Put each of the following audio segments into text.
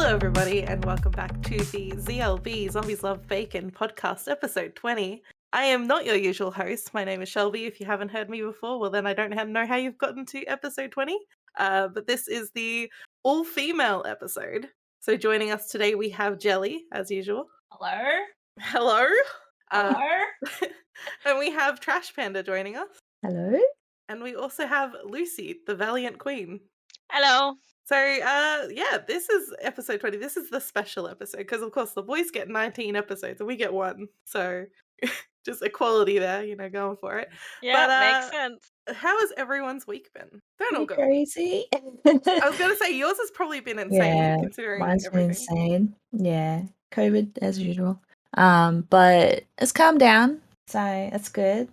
Hello, everybody, and welcome back to the ZLB Zombies Love Bacon podcast, episode 20. I am not your usual host. My name is Selby. If you haven't heard me before, well, then I don't know how you've gotten to episode 20. But this is the all-female episode. So joining us today, we have Jelli, as usual. Hello. Hello. Hello. And we have Trashpanda joining us. Hello. And we also have Lucy, the Valiant Queen. Hello. So, yeah, this is episode 20. This is the special episode because, of course, the boys get 19 episodes and we get one. So, just equality there, going for it. Yeah, But, makes sense. How has everyone's week been? Don't all go. Crazy. I was going to say, yours has probably been insane considering mine's everything. been insane. Yeah, COVID as usual. But it's calmed down, so that's good.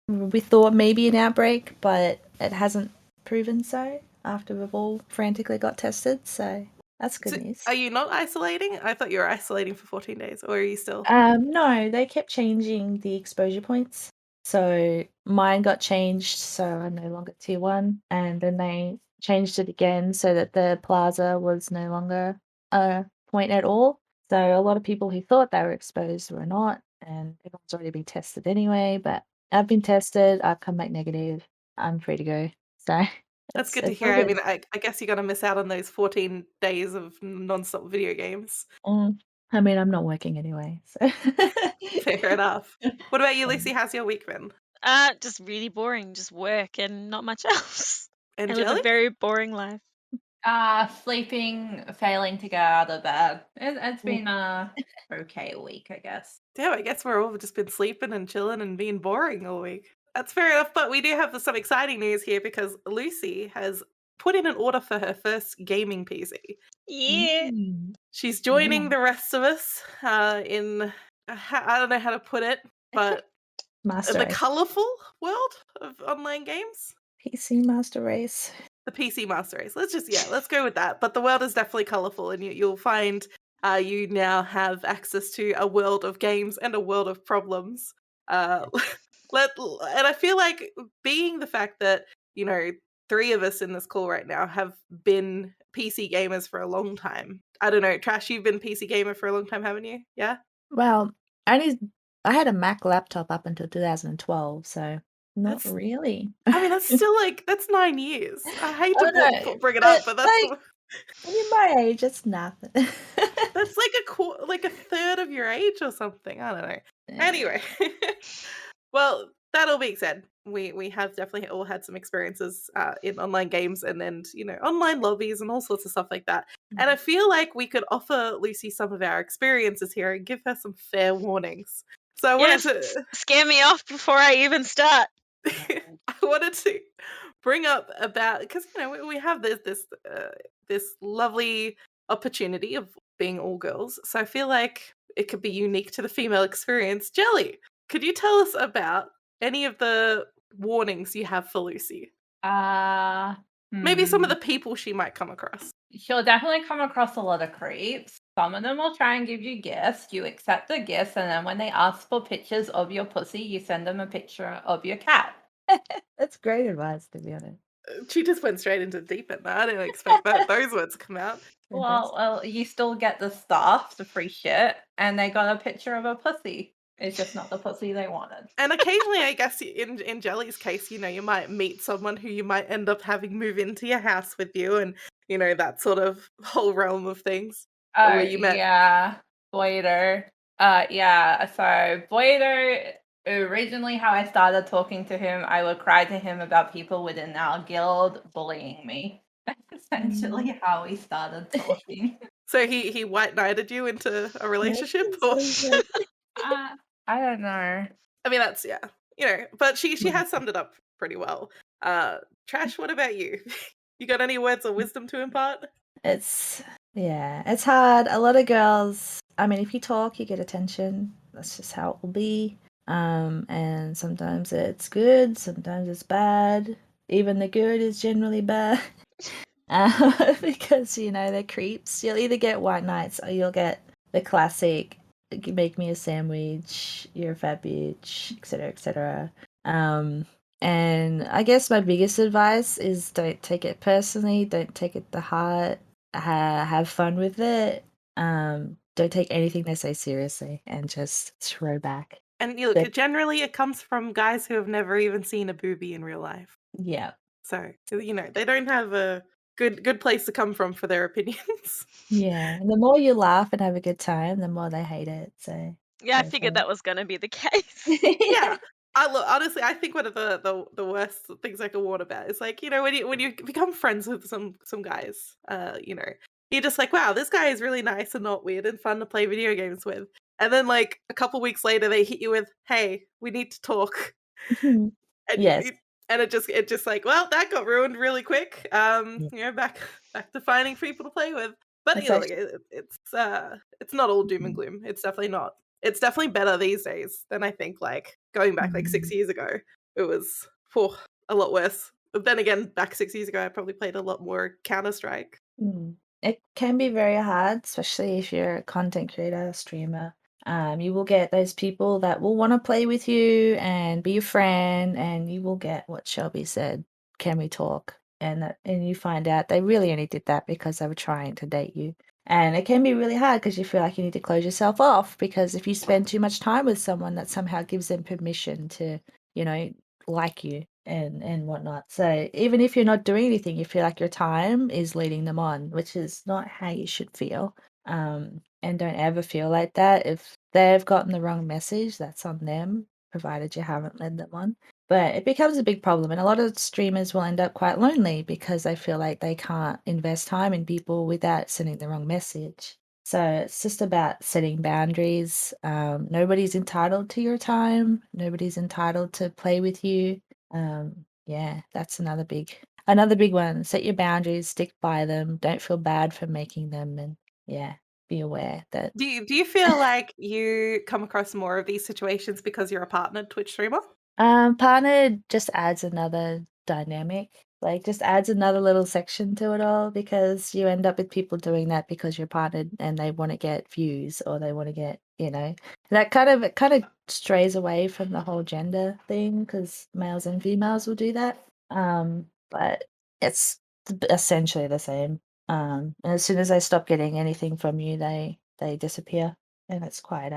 We thought maybe an outbreak, but it hasn't proven so. After we've all frantically got tested, so that's good news. Are you not isolating? I thought you were isolating for 14 days, or are you still? No, they kept changing the exposure points. So mine got changed, so I'm no longer tier 1, and then they changed it again so that the plaza was no longer a point at all. So a lot of people who thought they were exposed were not, and everyone's already been tested anyway, but I've been tested, I've come back negative, I'm free to go. So that's good to hear. I mean, I guess you're going to miss out on those 14 days of non-stop video games. I mean, I'm not working anyway, so. Fair enough. What about you, Lucy? How's your week been? Just really boring. Just work and not much else. And I live Jelli? a very boring life. Sleeping, failing to get out of bed. It's been a okay week, I guess. Yeah, I guess we're all just been sleeping and chilling and being boring all week. That's fair enough, but we do have some exciting news here because Lucy has put in an order for her first gaming PC. Yeah. She's joining the rest of us in, I don't know how to put it, but the colourful world of online games. PC Master Race. The PC Master Race. Let's go with that. But the world is definitely colourful, and you'll find you now have access to a world of games and a world of problems. And I feel like being the fact that, 3 of us in this call right now have been PC gamers for a long time. I don't know, Trash, you've been PC gamer for a long time, haven't you? Yeah? Well, I had a Mac laptop up until 2012, so not really. I mean, that's still that's 9 years. I hate to bring it up, but that's when you're my age, it's nothing. That's like a third of your age or something. I don't know. Anyway, well, that all being said, we have definitely all had some experiences in online games and online lobbies and all sorts of stuff like that. And I feel like we could offer Lucy some of our experiences here and give her some fair warnings. So I wanted to scare me off before I even start. I wanted to bring up about because we have this lovely opportunity of being all girls, so I feel like it could be unique to the female experience. Jelli, could you tell us about any of the warnings you have for Lucy? Maybe some of the people she might come across. She'll definitely come across a lot of creeps. Some of them will try and give you gifts. You accept the gifts, and then when they ask for pictures of your pussy, you send them a picture of your cat. That's great advice, to be honest. She just went straight into deep end. I didn't expect those words to come out. Well, you still get the stuff, the free shit, and they got a picture of a pussy. It's just not the pussy they wanted. And occasionally, I guess, in Jelli's case, you might meet someone who you might end up having move into your house with you and, that sort of whole realm of things. Oh, yeah. Boido. So Boido, originally how I started talking to him, I would cry to him about people within our guild bullying me. That's essentially how we started talking. So he white knighted you into a relationship? Or? I don't know. I mean, that's, but she has summed it up pretty well. Trash, what about you? You got any words of wisdom to impart? It's hard. A lot of girls, I mean, if you talk, you get attention. That's just how it will be. And sometimes it's good, sometimes it's bad. Even the good is generally bad. Because, they're creeps. You'll either get white knights or you'll get the classic, make me a sandwich, you're a fat bitch, etc., etc. And I guess my biggest advice is don't take it personally, don't take it to heart. have fun with it. Don't take anything they say seriously and just throw back. And you look, They- generally it comes from guys who have never even seen a boobie in real life. yeah. So, they don't have a good place to come from for their opinions. Yeah. And the more you laugh and have a good time, the more they hate it. So Yeah, I go figured for that was gonna be the case. Yeah. Honestly, I think one of the worst things I can warn about is like, when you become friends with some guys, you're just like, wow, this guy is really nice and not weird and fun to play video games with. And then like a couple weeks later they hit you with, hey, we need to talk. it. And Yes. and it just like, well, that got ruined really quick. Yeah. Back to finding people to play with. But It's actually, it's not all doom and gloom. It's definitely not. It's definitely better these days than I think like going back like 6 years ago. It was a lot worse. But then again, back 6 years ago, I probably played a lot more Counter Strike. It can be very hard, especially if you're a content creator, streamer. You will get those people that will want to play with you and be your friend, and you will get what Shelby said, "Can we talk?" And you find out they really only did that because they were trying to date you. And it can be really hard because you feel like you need to close yourself off because if you spend too much time with someone, that somehow gives them permission to, you know, like you and whatnot. So even if you're not doing anything, you feel like your time is leading them on, which is not how you should feel. And don't ever feel like that. If they've gotten the wrong message, that's on them, provided you haven't led them on. But it becomes a big problem, and a lot of streamers will end up quite lonely because they feel like they can't invest time in people without sending the wrong message. So it's just about setting boundaries. Nobody's entitled to your time. Nobody's entitled to play with you. Yeah, that's another big one. Set your boundaries, stick by them. Don't feel bad for making them, and yeah, be aware that Do you feel like you come across more of these situations because you're a partnered Twitch streamer? partner just adds another dynamic. Like just adds another little section to it all because you end up with people doing that because you're partnered and they want to get views or they want to get, that it kind of strays away from the whole gender thing because males and females will do that. But it's essentially the same. And as soon as they stop getting anything from you, they disappear, and it's quite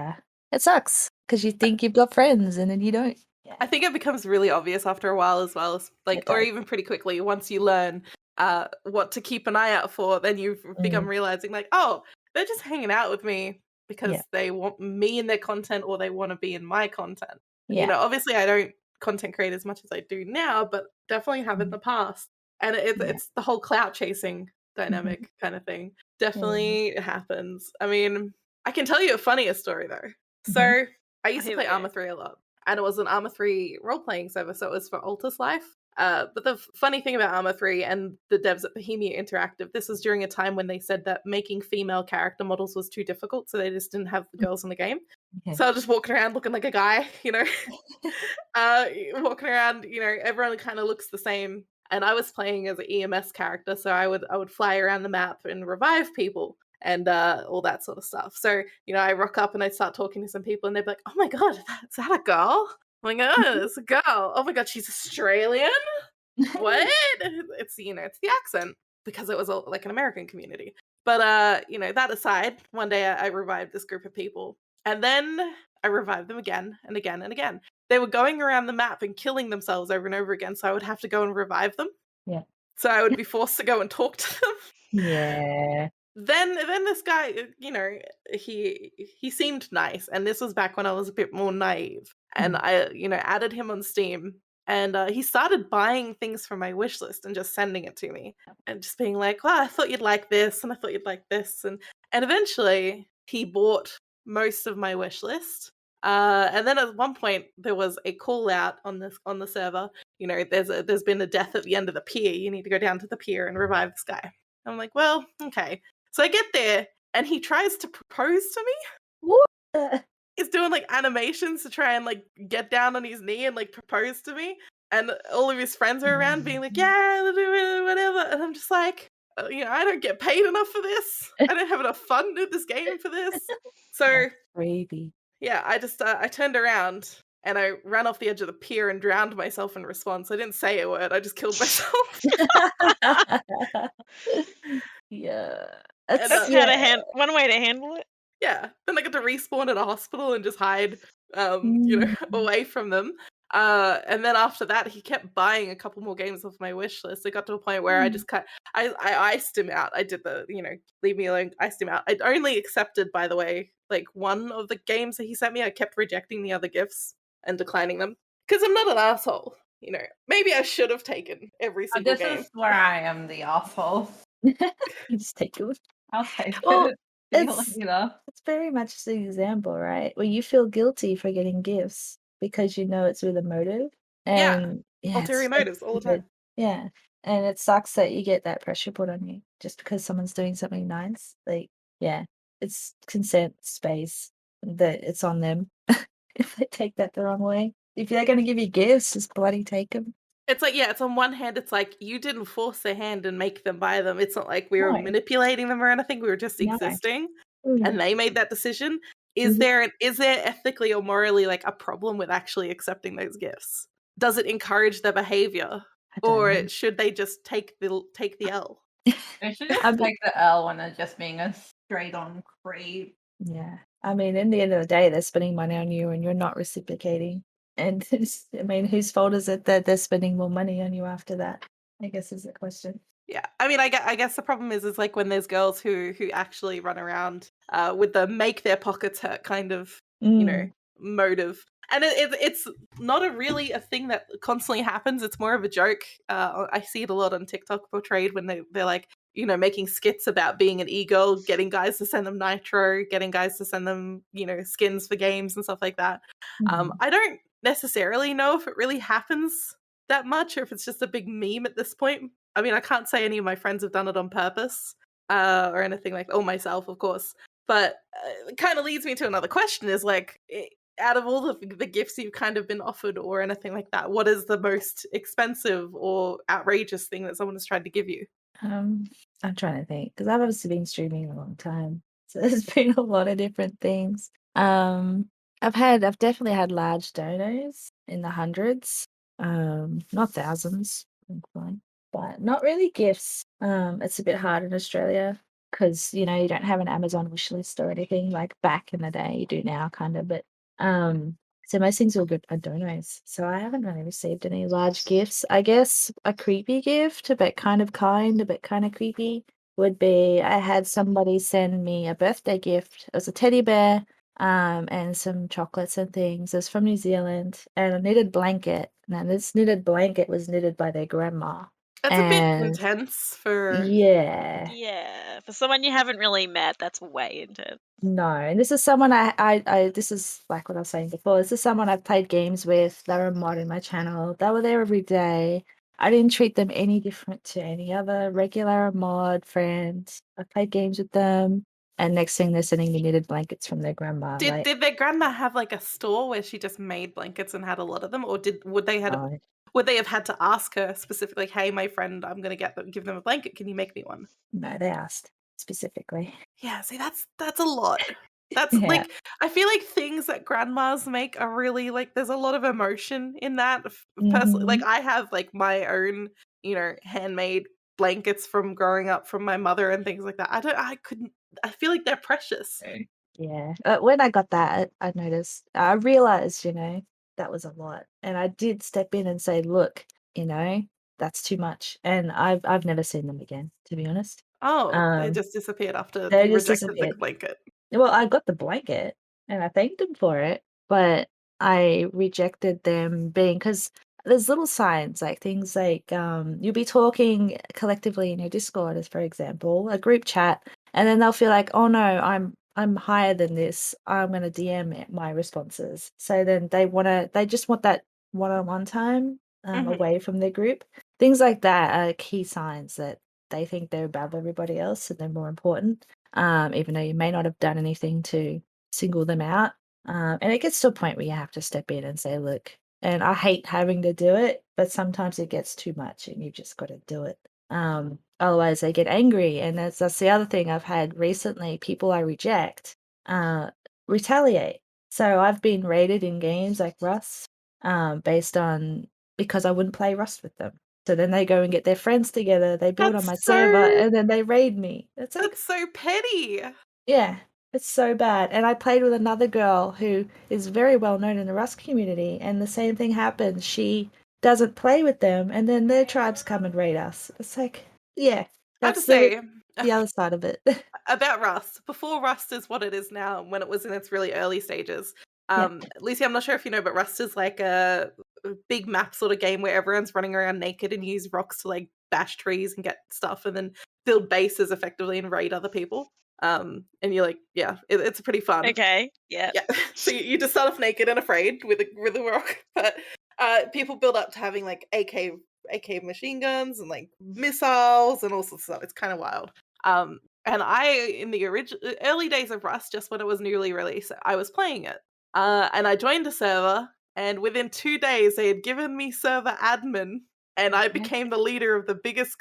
it sucks because you think you've got friends and then you don't. Yeah, I think it becomes really obvious after a while as well, it or does. even pretty quickly once you learn what to keep an eye out for. Then you become realizing like, oh, they're just hanging out with me because Yeah. they want me in their content or they want to be in my content. Yeah. Obviously I don't content create as much as I do now, but definitely have in the past. And it's the whole clout chasing dynamic kind of thing. Definitely happens. I mean, I can tell you a funnier story though. So I used to Here play we go. Arma 3 a lot. And it was an Arma 3 role-playing server, so it was for Altus Life. But the funny thing about Arma 3 and the devs at Bohemia Interactive, this was during a time when they said that making female character models was too difficult, so they just didn't have the girls in the game. Yeah. So I was just walking around looking like a guy, walking around, everyone kind of looks the same. And I was playing as an EMS character, so I would fly around the map and revive people and all that sort of stuff. So, I rock up and I start talking to some people and they're like, oh my god, is that a girl? I'm like, oh, it's a girl. Oh my god, she's Australian? What? It's it's the accent because it was like an American community. But that aside, one day I revived this group of people and then I revived them again and again and again. They were going around the map and killing themselves over and over again, so I would have to go and revive them. Yeah. So I would be forced to go and talk to them. Yeah. Then this guy, he seemed nice, and this was back when I was a bit more naive. And I, added him on Steam, and he started buying things from my wish list and just sending it to me, and just being like, "Well, I thought you'd like this, and I thought you'd like this," and eventually he bought most of my wish list. And then at one point there was a call out on the server. There's been a death at the end of the pier. You need to go down to the pier and revive this guy. I'm like, well, okay. So I get there, and he tries to propose to me. What? He's doing like animations to try and like get down on his knee and like propose to me. And all of his friends are around being like, yeah, whatever. And I'm just like, I don't get paid enough for this. I don't have enough fun with this game for this. So Crazy. yeah, I just I turned around and I ran off the edge of the pier and drowned myself in response. I didn't say a word. I just killed myself. Yeah. And It's That's how to yeah. one way to handle it. yeah, then I got to respawn at a hospital and just hide, Mm. away from them. And then after that, he kept buying a couple more games off my wish list. It got to a point where I Mm. just I iced him out. I did the, leave me alone, iced him out. I'd only accepted, by the way, like one of the games that he sent me. I kept rejecting the other gifts and declining them because I'm not an asshole. Maybe I should have taken every Oh, single this game. is where I am the asshole. You just take it. I'll take Well, it. See you it's later. it's very much the example, right? Where you feel guilty for getting gifts because you know it's with a motive. Yeah, And yeah, ulterior it's so motives all the stupid. time. Yeah. And it sucks that you get that pressure put on you just because someone's doing something nice. Like, yeah, it's consent space that it's on them if they take that the wrong way. If they're going to give you gifts, just bloody take them. It's like, yeah, it's on one hand, it's like you didn't force their hand and make them buy them. It's not like we were No, manipulating them or anything. We were just no. existing, Mm, and they made that decision. Is mhm. there ethically or morally like a problem with actually accepting those gifts? Does it encourage their behavior, I don't know. or should they just take the L? They should just I mean, take the L when they're just being a straight on creep. yeah. I mean, in the end of the day, they're spending money on you and you're not reciprocating. And I mean, whose fault is it that they're spending more money on you after that? I guess is the question. Yeah, I mean, I guess the problem is like when there's girls who actually run around with the make their pockets hurt kind of Mm, motive, and it's not really a thing that constantly happens. It's more of a joke. I see it a lot on TikTok portrayed when they're like making skits about being an e-girl, getting guys to send them nitro, getting guys to send them skins for games and stuff like that. mhm. I don't necessarily know if it really happens that much or if it's just a big meme at this point. I mean, I can't say any of my friends have done it on purpose or anything like, or myself, of course. But it kind of leads me to another question: is like, out of all the gifts you've kind of been offered or anything like that, what is the most expensive or outrageous thing that someone has tried to give you? Um, I'm trying to think because I've obviously been streaming a long time, so there's been a lot of different things. I've definitely had large donors in the hundreds, not thousands, thankfully, but not really gifts. It's a bit hard in Australia because you don't have an Amazon wish list or anything like back in the day. You do now, kind of, but um. So most things are good are donos. So I haven't really received any large gifts. I guess a creepy gift, a bit kind of kind, a bit kind of creepy, would be I had somebody send me a birthday gift. It was a teddy bear, and some chocolates and things. It was from New Zealand, and a knitted blanket. Now this knitted blanket was knitted by their grandma. That's a bit And intense for. yeah, Yeah, for someone you haven't really met, that's way intense. no, and this is someone this is like what I was saying before. This is someone I've played games with. They're a mod in my channel. They were there every day. I didn't treat them any different to any other regular mod friend. I played games with them, and next thing they're sending me knitted blankets from their grandma. Did Like, did their grandma have like a store where she just made blankets and had a lot of them, or no, would they have had to ask her specifically, "Hey, my friend, I'm gonna give them a blanket. Can you make me one?" no, they asked specifically. Yeah, see, that's a lot. That's Yeah. like I feel like things that grandmas make are really like there's a lot of emotion in that. Personally, like Hmm. I have like my own, handmade blankets from growing up from my mother and things like that. I couldn't. I feel like they're precious. Yeah. When I got that, I noticed, I realized, that was a lot. And I did step in and say, look, that's too much. And I've never seen them again, to be honest. Oh, they Um, just disappeared after they you just rejected the disappeared. blanket. Well, I got the blanket and I thanked them for it, but I rejected them being because there's little signs like things like you'll be talking collectively in your Discord, as for example, a group chat, and then they'll feel like, oh no, I'm higher than this. I'm gonna DM my responses. So then they just want that one-on-one time Mhm. away from their group. Things like that are key signs that they think they're above everybody else and they're more important, even though you may not have done anything to single them out. And it gets to a point where you have to step in and say, look, and I hate having to do it, but sometimes it gets too much and you've just got to do it. Otherwise, they get angry. And that's the other thing I've had recently. People I reject uh, retaliate. So I've been rated in games like Rust based on because I wouldn't play Rust with them. So then they go and get their friends together, they build on That's my so server, and then they raid me. It's like, that's so petty. yeah, it's so bad. And I played with another girl who is very well known in the Rust community, and the same thing happens. She doesn't play with them, and then their tribes come and raid us. It's like, yeah, I have to that's say, the other side of it. about Rust, before Rust is what it is now, when it was in its really early stages. Yeah. Lucy, I'm not sure if you know, but Rust is like a big map sort of game where everyone's running around naked and use rocks to like bash trees and get stuff and then build bases effectively and raid other people. And you're like, yeah, it's pretty fun. Okay. Yeah. Yeah. So you just start off naked and afraid with a rock, but people build up to having like AK machine guns and like missiles and all sorts of stuff. It's kind of wild. And I, in the early days of Rust, just when it was newly released, I was playing it. And I joined a server, and within 2 days, they had given me server admin, and I Okay. became the leader of the biggest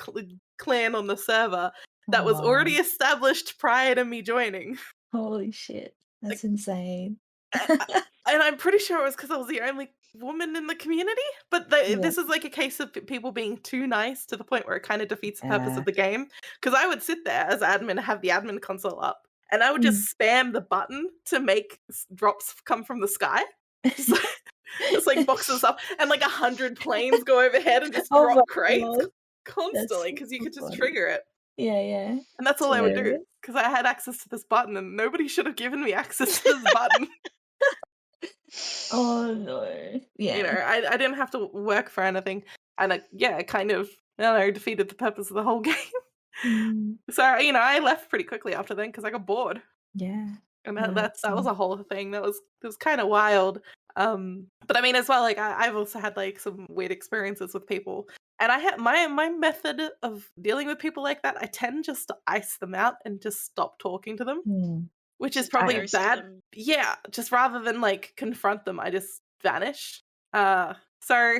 clan on the server that was Aw, already established prior to me joining. holy shit. That's insane. And I'm pretty sure it was because I was the only woman in the community. But Yeah. this is like a case of people being too nice to the point where it kind of defeats the purpose Yeah. of the game. Because I would sit there as admin, have the admin console up, and I would just spam the button to make drops come from the sky. Just like boxes up, and like 100 planes go overhead and just Oh my drop crates God. That's constantly because you so could just funny. trigger it. Yeah, yeah. And that's all I would do Hilarious. because I had access to this button, and nobody should have given me access to this button. Oh no. You know, Yeah. I didn't have to work for anything, and it kind of, I don't know, defeated the purpose of the whole game. Mm, So I left pretty quickly after then because I got bored, yeah. and No, that it's was a whole thing. That was kind of wild. But I mean, as well, like I've also had like some weird experiences with people, and I had my method of dealing with people like that. I tend just to ice them out and just stop talking to them, Mm. which is Just probably ghost bad. them. Yeah, just rather than like confront them, I just vanish. So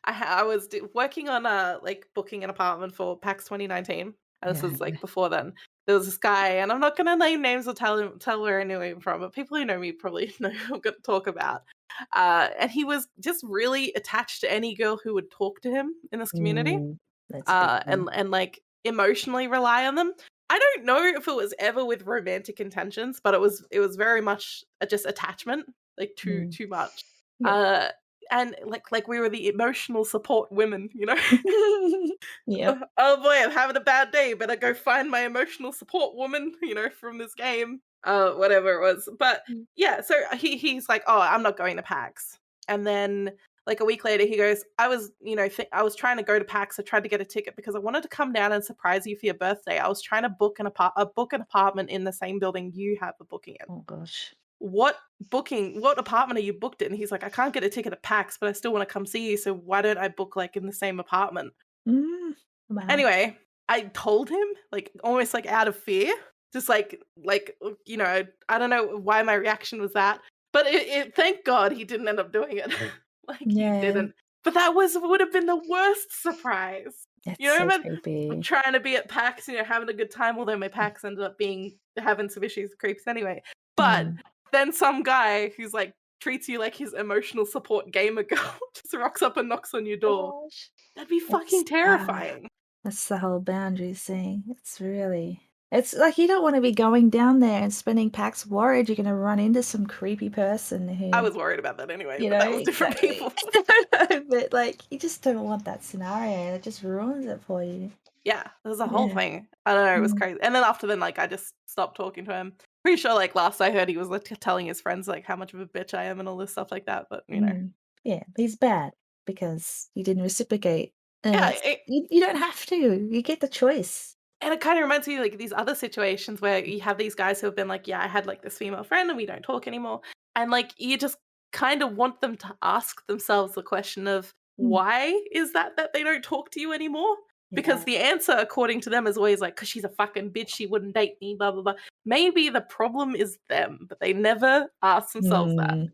I was working on like booking an apartment for PAX 2019, and this was Yeah. like before then. There was this guy, and I'm not gonna name names or tell where I knew him from, but people who know me probably know who I'm gonna talk about. And he was just really attached to any girl who would talk to him in this community. Mm, that's a big one. And like emotionally rely on them. I don't know if it was ever with romantic intentions, but it was very much just attachment, like too Mm. much. Yep. And like we were the emotional support women, you know. Yep. Oh boy, I'm having a bad day. Better go find my emotional support woman, you know, from this game. Whatever it was. But Mm. yeah, so he's like, oh, I'm not going to PAX. And then like a week later, he goes, I was, I was trying to go to PAX. I tried to get a ticket because I wanted to come down and surprise you for your birthday. I was trying to book an apartment in the same building you have a booking in. Oh gosh. What apartment are you booked in? He's like, I can't get a ticket at PAX, but I still want to come see you. So why don't I book like in the same apartment? Mm. Wow. Anyway, I told him, like, almost like out of fear, just like, I don't know why my reaction was that, but thank God he didn't end up doing it. Like, Yeah. he didn't. But that would have been the worst surprise. That's You know, so I'm creepy. trying to be at PAX, having a good time, although my PAX ended up having some issues with creeps anyway. But then some guy who's like treats you like his emotional support gamer girl just rocks up and knocks on your door. Gosh. That'd be fucking terrifying. That's the whole boundaries thing. It's like you don't want to be going down there and spending PAX worried you're going to run into some creepy person who, I was worried about that anyway, you but know, that was different exactly. people. But like, you just don't want that scenario. It just ruins it for you. Yeah, there's a whole Yeah. thing. I don't know, it was Mm. crazy. And then after then, like, I just stopped talking to him. Pretty sure, like, last I heard, he was like telling his friends like how much of a bitch I am and all this stuff like that. But Yeah, he's bad because you didn't reciprocate. And yeah, you don't have to. You get the choice. and it kind of reminds me of, like, these other situations where you have these guys who have been like, yeah, I had like this female friend and we don't talk anymore. And like, you just kind of want them to ask themselves the question of why is that they don't talk to you anymore? Because the answer, according to them, is always like, because she's a fucking bitch, she wouldn't date me, blah, blah, blah. Maybe the problem is them, but they never ask themselves that.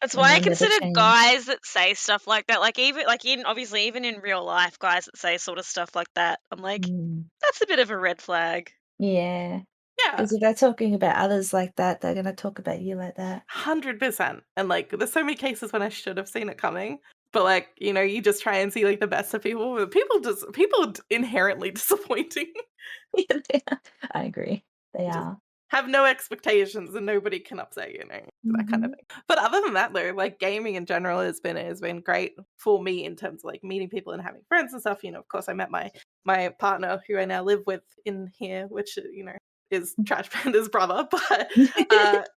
That's And why I they'll never consider change. guys that say stuff like that, like even in real life, guys that say sort of stuff like that, I'm like, that's a bit of a red flag. Yeah. Yeah, Because if they're talking about others like that, they're going to talk about you like that. 100%. And like, there's so many cases when I should have seen it coming. but like, you just try and see like the best of people. But people are inherently disappointing. I agree. They Just are. have no expectations and nobody can upset you, that kind of Mhm. thing. But other than that, though, like gaming in general has been great for me in terms of like meeting people and having friends and stuff. Of course, I met my partner who I now live with in here, which is Trashpanda's brother, but that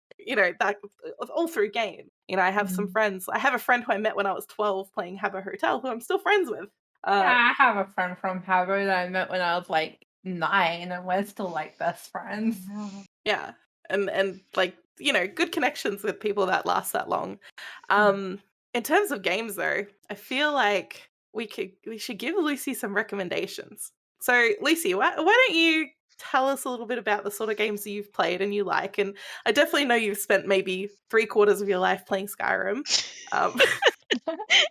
all through game. I have some friends. I have a friend who I met when I was 12 playing Habbo Hotel, who I'm still friends with. I have a friend from Harvard that I met when I was like 9, and we're still like best friends. Wow. Yeah, and like good connections with people that last that long. In terms of games, though, I feel like we should give Lucy some recommendations. So, Lucy, why don't you tell us a little bit about the sort of games that you've played and you like? And I definitely know you've spent maybe 3/4 of your life playing Skyrim.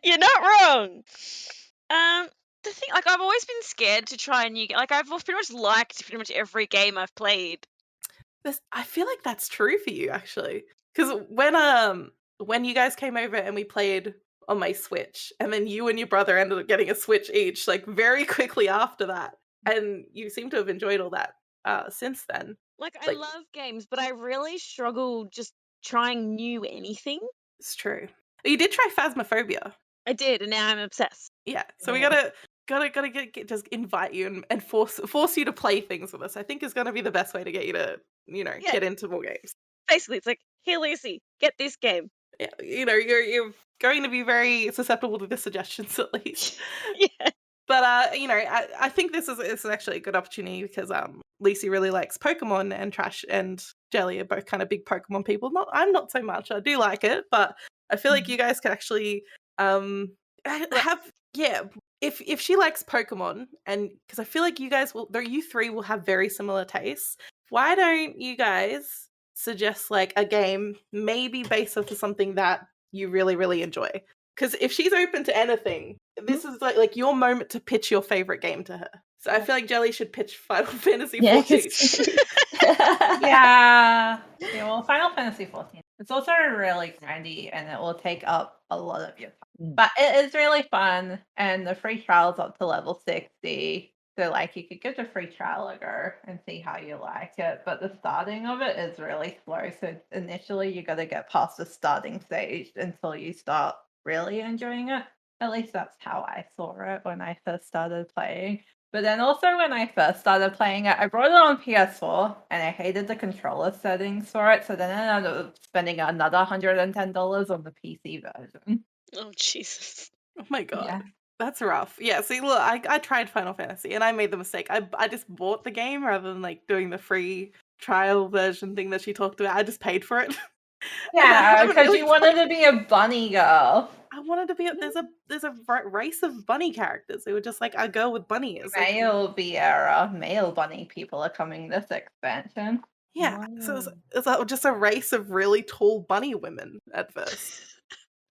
You're not wrong. The thing, like, I've always been scared to try a new game. Like, I've pretty much liked pretty much every game I've played. I feel like that's true for you, actually, because when you guys came over and we played on my Switch, and then you and your brother ended up getting a Switch each, like very quickly after that, and you seem to have enjoyed all that since then. Like, I Like, love games, but I really struggle just trying new anything. it's true. You did try Phasmophobia. I did, and now I'm obsessed. Yeah, so we Yeah. gotta just invite you and force you to play things with us. I think is gonna be the best way to get you to Yeah. get into more games. Basically, it's like, here, Lucy, get this game. Yeah, you're going to be very susceptible to the suggestions at least. Yeah. But I think this is actually a good opportunity because Lucy really likes Pokemon, and Trash and Jelly are both kind of big Pokemon people. I'm not so much. I do like it, but I feel like you guys could actually have if she likes Pokemon, and because I feel like you three will have very similar tastes. Why don't you guys suggest like a game maybe based off of something that you really, really enjoy? Because if she's open to anything, this is like your moment to pitch your favorite game to her. So I feel like Jelly should pitch Final Fantasy Yeah, 14. Yeah. Well, Final Fantasy 14. It's also really grindy, and it will take up a lot of your time. But it is really fun, and the free trial's up to level 60. So, like, you could give the free trial a go and see how you like it. But the starting of it is really slow. So, initially, you got to get past the starting stage until you start really enjoying it. At least that's how I saw it when I first started playing. But then also when I first started playing it, I brought it on PS4 and I hated the controller settings for it. So then I ended up spending another $110 on the PC version. Oh, Jesus. Oh my god. Yeah. That's rough. Yeah, see, look, I tried Final Fantasy and I made the mistake. I just bought the game rather than like doing the free trial version thing that she talked about. I just paid for it. And I Yeah, haven't because really you wanted to be a bunny girl. I wanted to be there's a race of bunny characters who were just like a girl with bunny ears. Like, Male bunny people are coming this expansion. yeah, so it's just a race of really tall bunny women at first.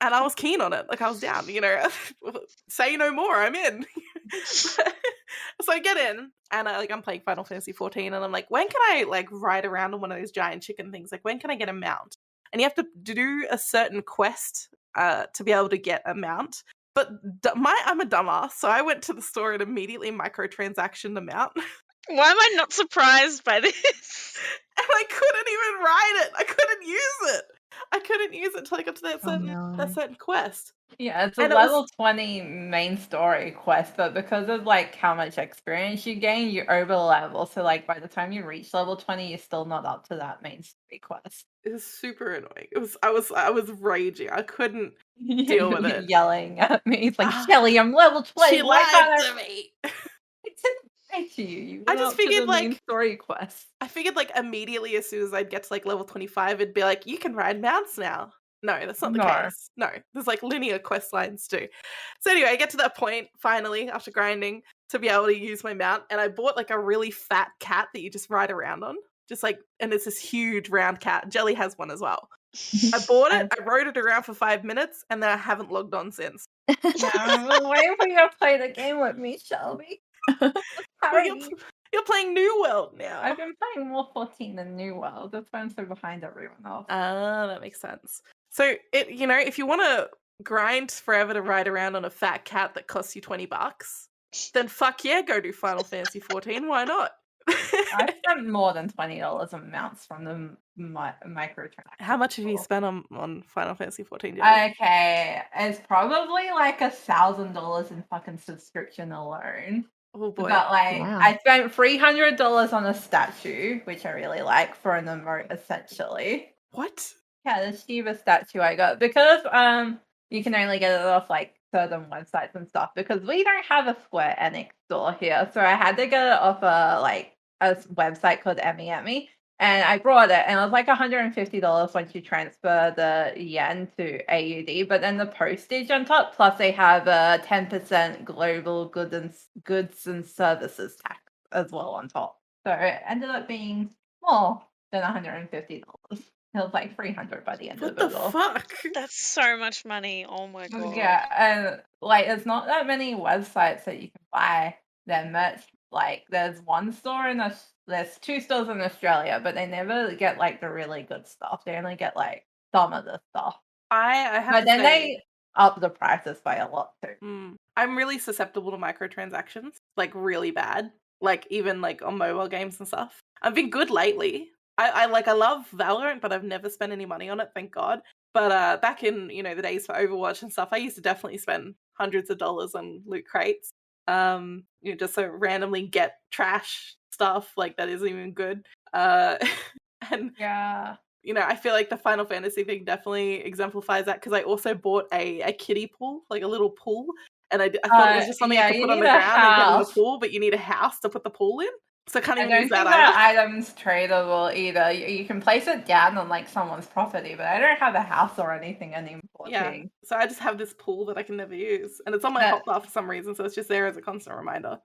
And I was keen on it. Like, I was down, say no more, I'm in. So I get in, and I'm playing Final Fantasy 14, and I'm like, when can I, like, ride around on one of those giant chicken things? Like, when can I get a mount? And you have to do a certain quest to be able to get a mount. But I'm a dumbass, so I went to the store and immediately microtransactioned the mount. Why am I not surprised by this? And I couldn't even ride it. I couldn't use it. I couldn't use it until I got to that certain quest. Yeah, it's a And it level was 20 main story quest, but because of like how much experience you gain, you over level. So like by the time you reach level 20, you're still not up to that main story quest. it was super annoying. I was raging. I couldn't deal with it. Yelling at me. It's like, Ah, Jelli, I'm level 20. She Why can't lied I to me. I didn't lie to you? You I went just up to figured the main like story quest. I figured like immediately as soon as I'd get to like level 25, it'd be like, you can ride mounts now. No, that's not the No. case. No, there's like linear quest lines too. So anyway, I get to that point finally after grinding to be able to use my mount, and I bought like a really fat cat that you just ride around on. Just like, and it's this huge round cat. Jelly has one as well. I bought it, I rode it around for 5 minutes, and then I haven't logged on since. Yeah, I'm waiting for you to play the game with me, Selby. Well, Hurry. you're playing New World now. I've been playing more 14 than New World. That's why I'm so behind everyone else. Ah, that makes sense. So if you want to grind forever to ride around on a fat cat that costs you $20, then fuck yeah, go do Final Fantasy 14. Why not? I spent more than $20 on mounts from the microtransactions. How much have you before. spent on Final Fantasy 14, Jelli? Okay, it's probably like $1,000 in fucking subscription alone. Oh boy. But like, Wow. I spent $300 on a statue, which I really like for an emote, essentially. What? Yeah, the Shiva statue I got because you can only get it off like certain websites and stuff because we don't have a Square Enix store here, so I had to get it off a website called Emi, and I brought it, and it was like $150 once you transfer the yen to AUD, but then the postage on top, plus they have a 10% global goods and services tax as well on top. So it ended up being more than $150. It was like 300 by the end What of the it all. fuck? That's so much money. Oh my god. Yeah, and like there's not that many websites that you can buy their merch. Like there's one store in there's two stores in Australia, but they never get like the really good stuff. They only get like some of the stuff. I have But to then say, they up the prices by a lot too. I'm really susceptible to microtransactions, like really bad. Like even like on mobile games and stuff. I've been good lately. I love Valorant, but I've never spent any money on it, thank God. But back in, the days for Overwatch and stuff, I used to definitely spend hundreds of dollars on loot crates. Just so randomly get trash stuff like that isn't even good. And Yeah. I feel like the Final Fantasy thing definitely exemplifies that because I also bought a kiddie pool, like a little pool, and I thought it was just something Yeah, you could you put on need the a ground and get in the house. pool, but you need a house to put the pool in. So I can't I even don't use think that that either. item's tradable either. You can place it down on like someone's property, but I don't have a house or anything anymore. Yeah. So I just have this pool that I can never use. And it's on my That- hotbar for some reason, so it's just there as a constant reminder.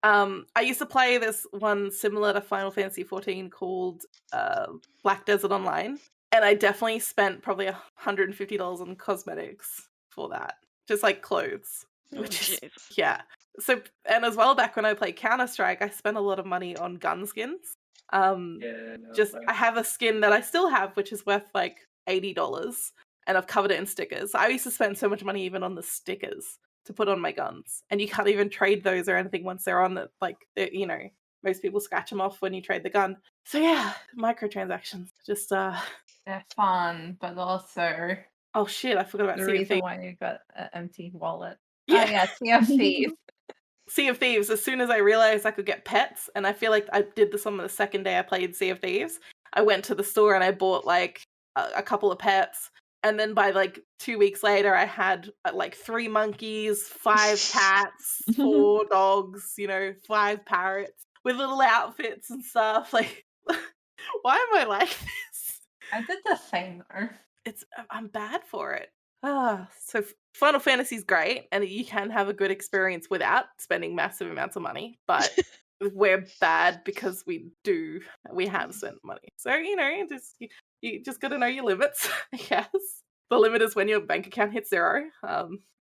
I used to play this one similar to Final Fantasy 14 called Black Desert Online, and I definitely spent probably $150 on cosmetics for that, just like clothes, Oh, which is jeez. yeah. So and as well, back when I played Counter-Strike, I spent a lot of money on gun skins. I have a skin that I still have, which is worth like $80, and I've covered it in stickers. I used to spend so much money even on the stickers to put on my guns, and you can't even trade those or anything once they're on it. Like most people scratch them off when you trade the gun. So yeah, microtransactions. Just They're fun, but also oh shit, I forgot about the Sea of reason Thieves. why you got an empty wallet. Yeah. Oh yeah, Sea of Thieves. Sea of Thieves, as soon as I realized I could get pets, and I feel like I did this on the second day I played Sea of Thieves, I went to the store and I bought like a couple of pets, and then by like 2 weeks later I had like 3 monkeys, 5 cats, 4 dogs, 5 parrots with little outfits and stuff. Like, why am I like this? I did the same though. I'm bad for it. So Final Fantasy's great, and you can have a good experience without spending massive amounts of money, but we're bad because we have spent money. So, you just gotta know your limits, I guess. The limit is when your bank account hits 0.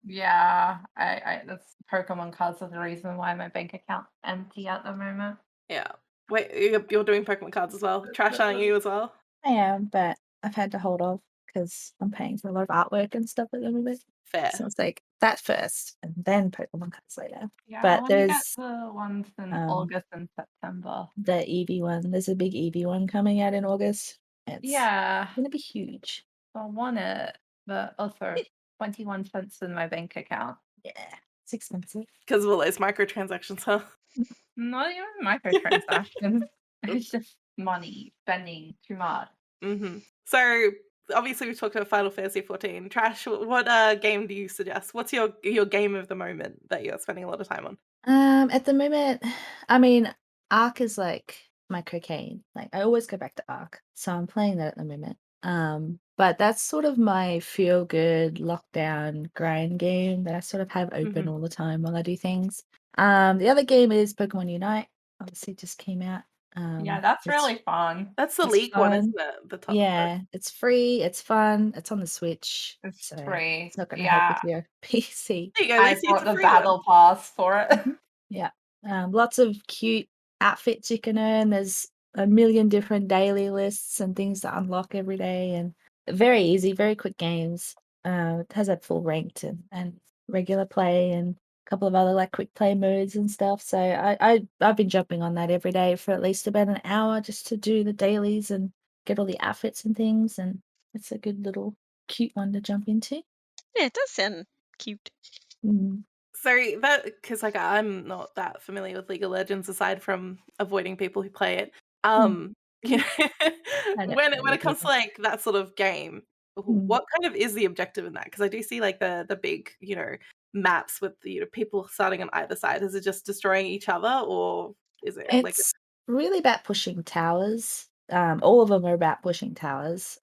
Yeah, I that's Pokemon cards are the reason why my bank account's empty at the moment. Yeah. Wait, you're doing Pokemon cards as well? Trash, aren't you as well? I am, but I've had to hold off because I'm paying for a lot of artwork and stuff at the moment. Fair. So it's like that first, and then Pokemon cards later. Yeah, But I want to get there's the ones in August and September. the Eevee one. There's a big Eevee one coming out in August. It's Yeah, gonna be huge. I want it, but also 21 cents in my bank account. Yeah, it's expensive. Because of all those microtransactions, huh? Not even microtransactions. It's just money spending too much. So obviously we've talked about Final Fantasy 14. Trash, what game do you suggest? What's your game of the moment that you're spending a lot of time on? At the moment, I mean, Ark is like my cocaine. Like I always go back to Ark, so I'm playing that at the moment. But that's sort of my feel good lockdown grind game that I sort of have open all the time while I do things. The other game is Pokemon Unite. Obviously, it just came out. Yeah, that's it's really fun. That's the it's League one, fun. isn't it? The top. Yeah, it's free. It's fun. It's on the Switch. It's so free. It's not going to help Yeah, with your PC. There you go. I Lucy, bought it's a the free battle pass for it. Yeah. Lots of cute outfits you can earn. There's a million different daily lists and things to unlock every day, and very easy, very quick games. It has a full ranked and regular play and a couple of other like quick play modes and stuff. So I've been jumping on that every day for at least about an hour just to do the dailies and get all the outfits and things. And it's a good little cute one to jump into. Yeah, it does sound cute. Mm. Sorry, that because like I'm not that familiar with League of Legends aside from avoiding people who play it. Mm. You know, I don't when play it it comes to either. like that sort of game, Mm. what kind of is the objective in that? Because I do see like the big maps with people starting on either side. Is it just destroying each other, or is it like It's really about pushing towers. All of them are about pushing towers.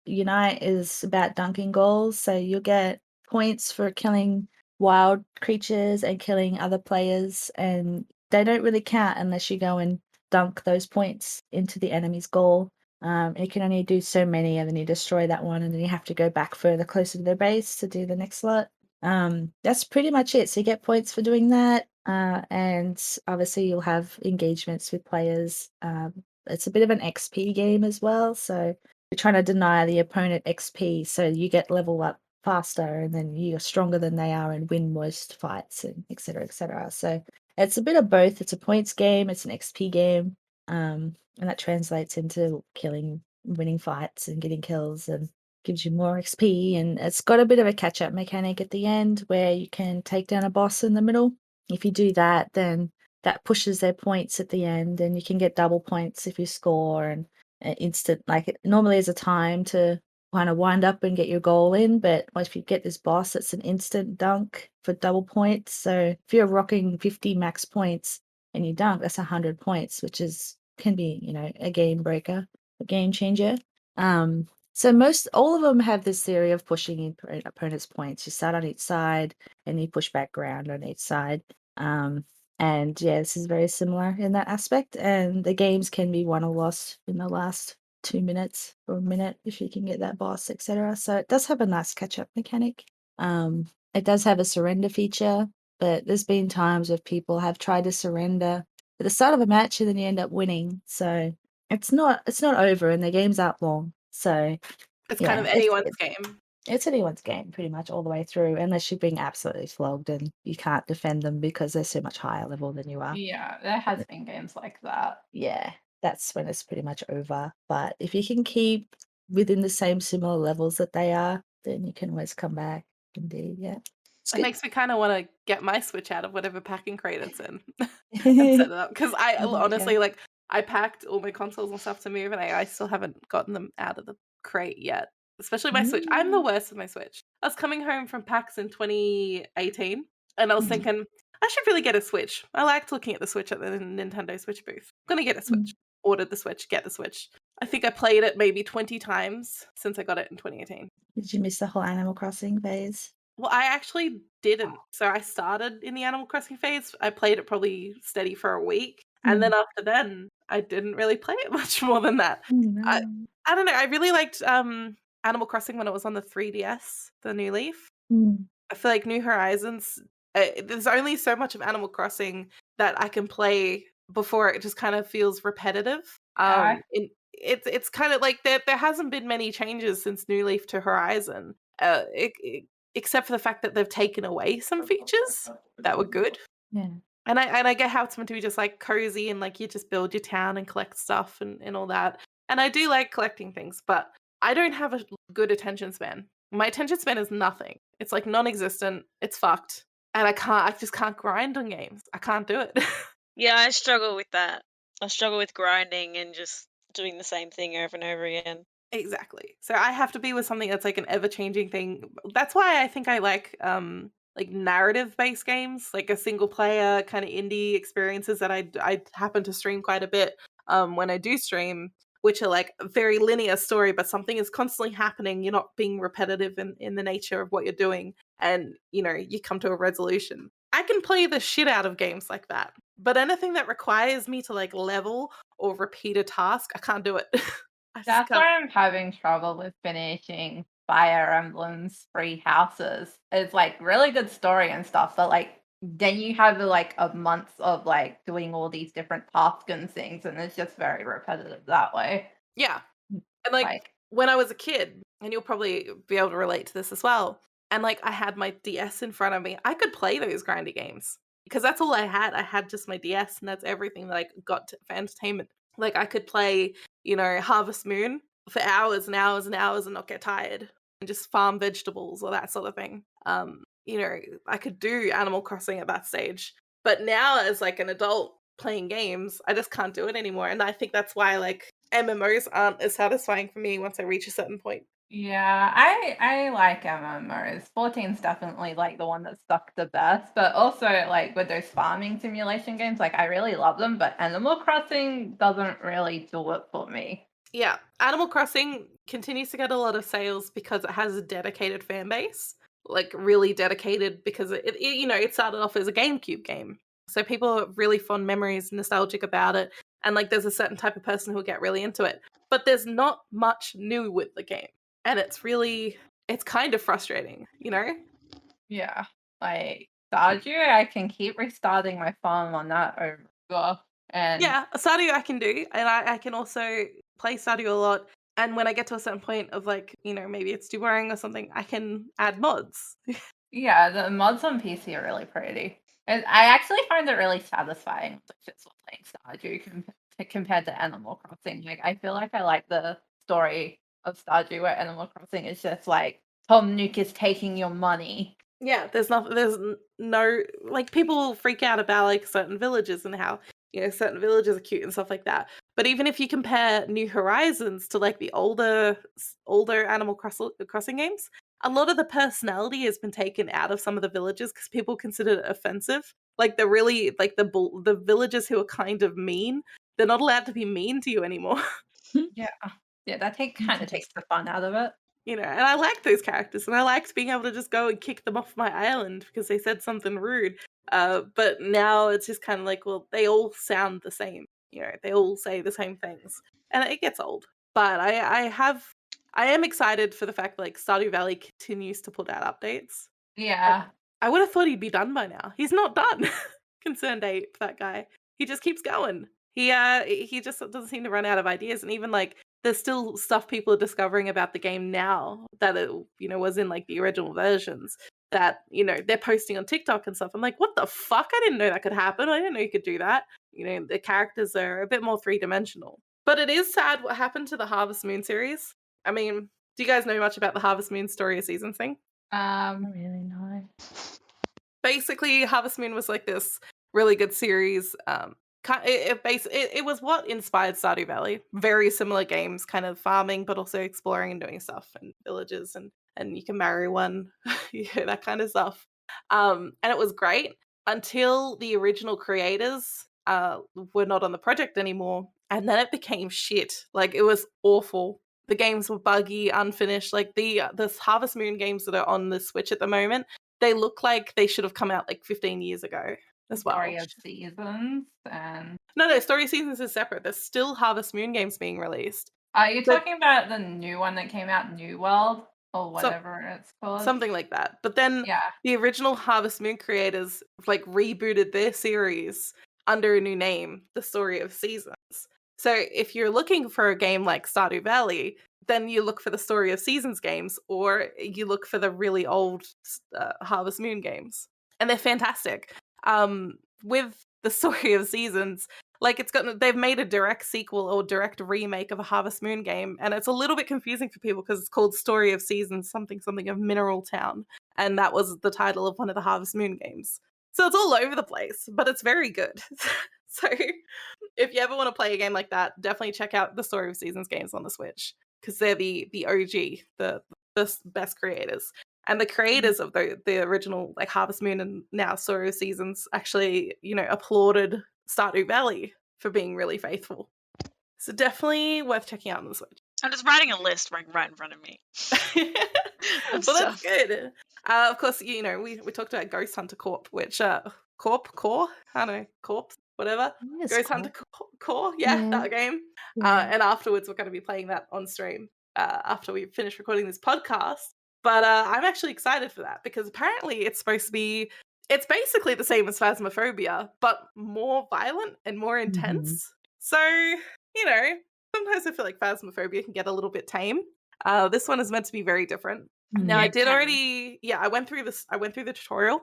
Unite is about dunking goals, so you'll get points for killing wild creatures and killing other players, and they don't really count unless you go and dunk those points into the enemy's goal. You can only do so many, and then you destroy that one, and then you have to go back further closer to their base to do the next lot. That's pretty much it. So you get points for doing that, and obviously you'll have engagements with players. It's a bit of an XP game as well, so you're trying to deny the opponent XP, so you get level up faster, and then you're stronger than they are and win most fights, and etc. etc. So it's a bit of both. It's a points game, it's an XP game, and that translates into killing, winning fights, and getting kills, and gives you more XP, and it's got a bit of a catch-up mechanic at the end where you can take down a boss in the middle. If you do that, then that pushes their points at the end, and you can get double points if you score, and instant like it normally is a time to kind of wind up and get your goal in, but if you get this boss, it's an instant dunk for double points. So if you're rocking 50 max points and you dunk, that's 100 points, which is can be, a game breaker, a game changer. So most all of them have this theory of pushing in opponents' points. You start on each side and you push back ground on each side. And yeah, this is very similar in that aspect. And the games can be won or lost in the last 2 minutes or a minute if you can get that boss, etc. So it does have a nice catch-up mechanic. It does have a surrender feature, but there's been times where people have tried to surrender at the start of a match and then you end up winning. So it's not over and the games aren't long. So it's kind yeah, of it's anyone's good. game? It's anyone's game pretty much all the way through, unless you're being absolutely flogged and you can't defend them because they're so much higher level than you are. Yeah, there has been games like that. Yeah, that's when it's pretty much over. But if you can keep within the same similar levels that they are, then you can always come back. Indeed, yeah. It's It good. makes me kind of want to get my Switch out of whatever packing crate it's in and set it up because I Okay. honestly like I packed all my consoles and stuff to move and I still haven't gotten them out of the crate yet. Especially my Switch. I'm the Mm. worst with my Switch. I was coming home from PAX in 2018 and I was Mm. thinking I should really get a Switch. I liked looking at the Switch at the Nintendo Switch booth. I'm gonna get a Mm. Switch. Ordered the Switch, get the Switch. I think I played it maybe 20 times since I got it in 2018. Did you miss the whole Animal Crossing phase? Well, I actually didn't. So I started in the Animal Crossing phase. I played it probably steady for a week, and then Mm. after then, I didn't really play it much more than that. Oh, I no. I don't know. I really liked Animal Crossing when it was on the 3DS, the new Leaf. Mm. I feel like New Horizons. There's only so much of Animal Crossing that I can play before it just kind of feels repetitive. Yeah, It's kind of like there hasn't been many changes since New Leaf to Horizon, except for the fact that they've taken away some features that were good. Yeah. And I get how it's meant to be just like cozy and like you just build your town and collect stuff and all that. And I do like collecting things, but I don't have a good attention span. My attention span is nothing. It's like non-existent. It's fucked. And I just can't grind on games. I can't do it. Yeah, I struggle with that. I struggle with grinding and just doing the same thing over and over again. Exactly. So I have to be with something that's like an ever-changing thing. That's why I think I like narrative-based games, like a single player kind of indie experiences that I happen to stream quite a bit when I do stream, which are like a very linear story, but something is constantly happening. You're not being repetitive in the nature of what you're doing, and you come to a resolution. I can play the shit out of games like that, but anything that requires me to like level or repeat a task, I can't do it. I just that's can't. why I'm having trouble with finishing Fire Emblem's Three Houses. It's like really good story and stuff, but like then you have like a month of like doing all these different tasks and things, and it's just very repetitive that way. Yeah. And like Like when I was a kid, and you'll probably be able to relate to this as well, and like I had my DS in front of me, I could play those grindy games because that's all I had. I had just my DS, and that's everything that I got for entertainment. Like I could play, Harvest Moon for hours and hours and hours and not get tired, and just farm vegetables or that sort of thing. I could do Animal Crossing at that stage, but now as like an adult playing games, I just can't do it anymore, and I think that's why like MMOs aren't as satisfying for me once I reach a certain point. Yeah, I like MMOs. 14's definitely like the one that stuck the best, but also like with those farming simulation games, like I really love them, but Animal Crossing doesn't really do it for me. Yeah, Animal Crossing continues to get a lot of sales because it has a dedicated fan base, like really dedicated because it started off as a GameCube game. So people have really fond memories, nostalgic about it, and like there's a certain type of person who will get really into it. But there's not much new with the game. And it's kind of frustrating, Yeah, like Stardew, I can keep restarting my farm on that over, and Yeah, Stardew I can do, and I can also play Stardew a lot. And when I get to a certain point of like, maybe it's too boring or something, I can add mods. yeah, the mods on PC are really pretty. And I actually find it really satisfying just playing Stardew compared to Animal Crossing. Like, I feel like I like the story of Stardew, where Animal Crossing is just like Tom Nook is taking your money. Yeah, there's no like people freak out about like certain villages and how certain villages are cute and stuff like that. But even if you compare New Horizons to like the older Animal Crossing games, a lot of the personality has been taken out of some of the villages because people consider it offensive. Like the villagers who are kind of mean, they're not allowed to be mean to you anymore. Yeah, yeah, that kind of takes the fun out of it. And I like those characters, and I liked being able to just go and kick them off my island because they said something rude. But now it's just kind of like, well, they all sound the same. They all say the same things, and it gets old. But I am excited for the fact that like Stardew Valley continues to put out updates. Yeah, I would have thought he'd be done by now. He's not done. Concerned ape, that guy. He just keeps going. He just doesn't seem to run out of ideas, and even like there's still stuff people are discovering about the game now that it was in like the original versions that they're posting on TikTok and stuff. I'm like, what the fuck? I didn't know that could happen. I didn't know you could do that. The characters are a bit more three-dimensional. But it is sad what happened to the Harvest Moon series. I mean, do you guys know much about the Harvest Moon story of seasons thing? I don't really know. Basically, Harvest Moon was like this really good series. It was what inspired Stardew Valley. Very similar games, kind of farming, but also exploring and doing stuff and villages, and you can marry one, that kind of stuff. And it was great until the original creators were not on the project anymore, and then it became shit. Like it was awful. The games were buggy, unfinished. Like the Harvest Moon games that are on the Switch at the moment, they look like they should have come out like 15 years ago as well. Story of Seasons and No, Story Seasons is separate. There's still Harvest Moon games being released. are you talking about the new one that came out, New World or whatever it's called? Something like that. But then Yeah. the original Harvest Moon creators like rebooted their series under a new name, The Story of Seasons. So if you're looking for a game like Stardew Valley, then you look for the Story of Seasons games, or you look for the really old Harvest Moon games, and they're fantastic. With the Story of Seasons, like they've made a direct sequel or direct remake of a Harvest Moon game, and it's a little bit confusing for people because it's called Story of Seasons something of Mineral Town, and that was the title of one of the Harvest Moon games. So it's all over the place, but it's very good. So if you ever want to play a game like that, definitely check out the Story of Seasons games on the Switch because they're the OG, the best creators. And the creators of the original like Harvest Moon and now Story of Seasons actually, applauded Stardew Valley for being really faithful. So definitely worth checking out on the Switch. I'm just writing a list right in front of me. Well, that's good. Of course, we talked about Ghost Hunter Corp, which Core? I don't know, Corp, whatever. Ghost Hunter Core, yeah, that game. Yeah. And afterwards, we're going to be playing that on stream after we finish recording this podcast. But I'm actually excited for that because apparently it's basically the same as Phasmophobia, but more violent and more intense. So, sometimes I feel like Phasmophobia can get a little bit tame. This one is meant to be very different. Mm. Now I Yeah, did canon. already. Yeah, I went through this. I went through the tutorial.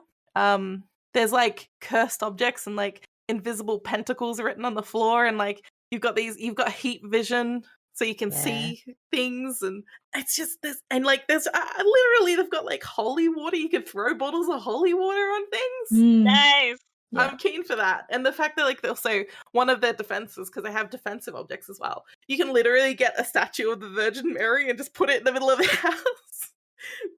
There's like cursed objects and like invisible pentacles written on the floor, and like you've got heat vision, so you can Yeah. see things, and it's just this. And like there's literally they've got like holy water. You can throw bottles of holy water on things. Mm. Nice. Yeah. I'm keen for that. And the fact that like also one of their defenses, because they have defensive objects as well, you can literally get a statue of the Virgin Mary and just put it in the middle of the house.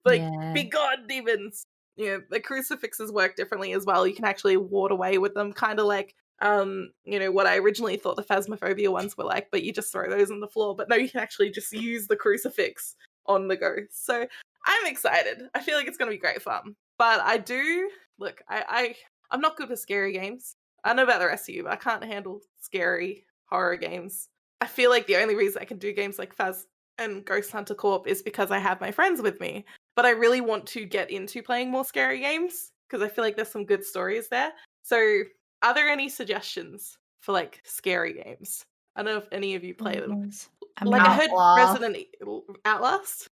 Like, Yeah. be gone, demons. You know, the crucifixes work differently as well. You can actually ward away with them, kind of like what I originally thought the Phasmophobia ones were like, but you just throw those on the floor. But no, you can actually just use the crucifix on the go. So I'm excited. I feel like it's gonna be great fun. But I do look, I'm not good with scary games. I don't know about the rest of you, but I can't handle scary horror games. I feel like the only reason I can do games like Phas and Ghost Hunter Corp is because I have my friends with me. But I really want to get into playing more scary games because I feel like there's some good stories there. So, are there any suggestions for like scary games? I don't know if any of you play them. I Like I heard Outlast. Resident Evil Outlast.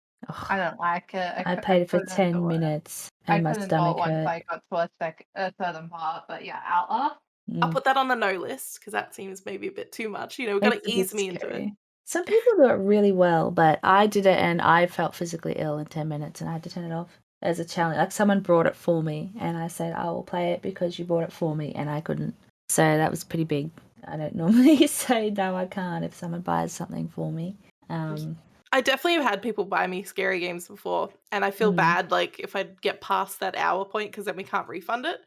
I don't like it. I played it for couldn't 10 do it. minutes I and my couldn't do it stomach once hurt. I got to a certain part, but yeah, Outlast. I'll Mm. put that on the no list because that seems maybe a bit too much. You know, we've got It's to a bit ease me into it. scary. Some people do it really well, but I did it and I felt physically ill in 10 minutes and I had to turn it off as a challenge. Like someone brought it for me and I said, I will play it because you brought it for me and I couldn't. So that was pretty big. I don't normally say no, I can't if someone buys something for me. I definitely have had people buy me scary games before, and I feel bad like if I get past that hour point because then we can't refund it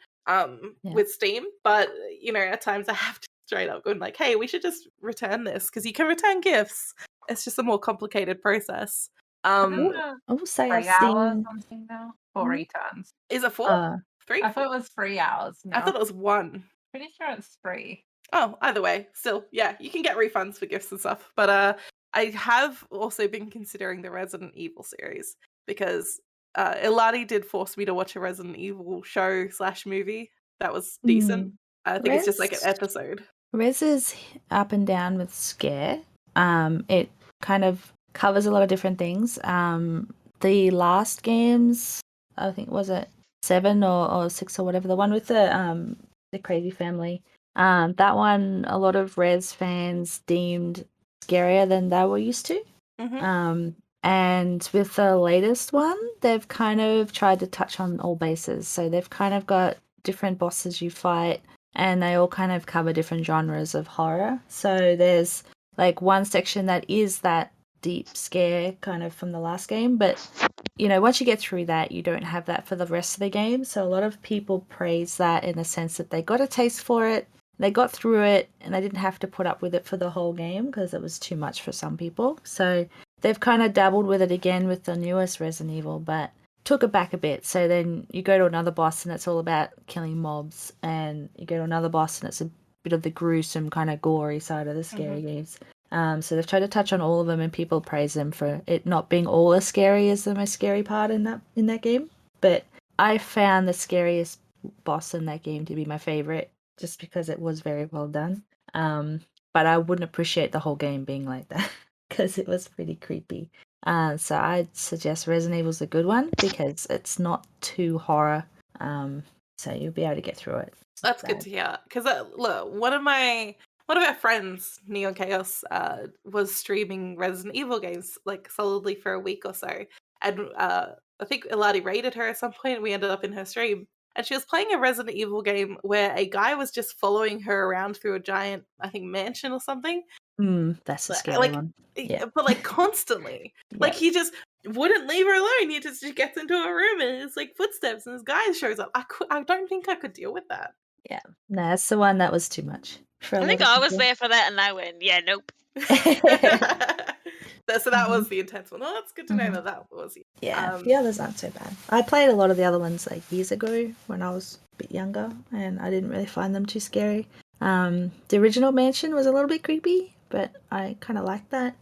with Steam. But you know, at times I have to straight up go like, "Hey, we should just return this because you can return gifts. It's just a more complicated process." I will say I've 3 hours seen. something now for returns. Is it 4? 3? I thought it was 3 hours. No, I thought it was 1. pretty sure it's 3. Oh, either way, still, yeah, you can get refunds for gifts and stuff. But I have also been considering the Resident Evil series because Ilari did force me to watch a Resident Evil show / movie that was decent. I think it's just like an episode. Res is up and down with scare. It kind of covers a lot of different things. The last games, I think, was it 7 or 6 or whatever, the one with the crazy family. That one, a lot of Res fans deemed scarier than they were used to. And with the latest one, they've kind of tried to touch on all bases. So they've kind of got different bosses you fight, and they all kind of cover different genres of horror. So there's like one section that is that deep scare kind of from the last game, but you know, once you get through that, you don't have that for the rest of the game. So a lot of people praise that in the sense that they got a taste for it, they got through it, and they didn't have to put up with it for the whole game because it was too much for some people. So they've kind of dabbled with it again with the newest Resident Evil, but took it back a bit. So then you go to another boss and it's all about killing mobs, and you go to another boss and it's a bit of the gruesome kind of gory side of the scary games. So they've tried to touch on all of them, and people praise them for it not being all as scary as the most scary part in that game. But I found the scariest boss in that game to be my favorite, just because it was very well done. But I wouldn't appreciate the whole game being like that because it was pretty creepy. So I'd suggest Resident Evil's a good one because it's not too horror. So you'll be able to get through it. That's good to hear. Because look, one of our friends, Neon Chaos, was streaming Resident Evil games like solidly for a week or so, and I think Iladi raided her at some point. We ended up in her stream, and she was playing a Resident Evil game where a guy was just following her around through a giant, I think, mansion or something. That's a scary one. Yeah. But like constantly, like he just wouldn't leave her alone. He just gets into a room and it's like footsteps, and this guy shows up. I don't think I could deal with that. Yeah, no, that's the one that was too much. I think I was there for that and I went, yeah, nope. So that was the intense one. Oh, that's good to know that was. Yeah, the others aren't so bad. I played a lot of the other ones like years ago when I was a bit younger, and I didn't really find them too scary. The original mansion was a little bit creepy, but I kind of liked that.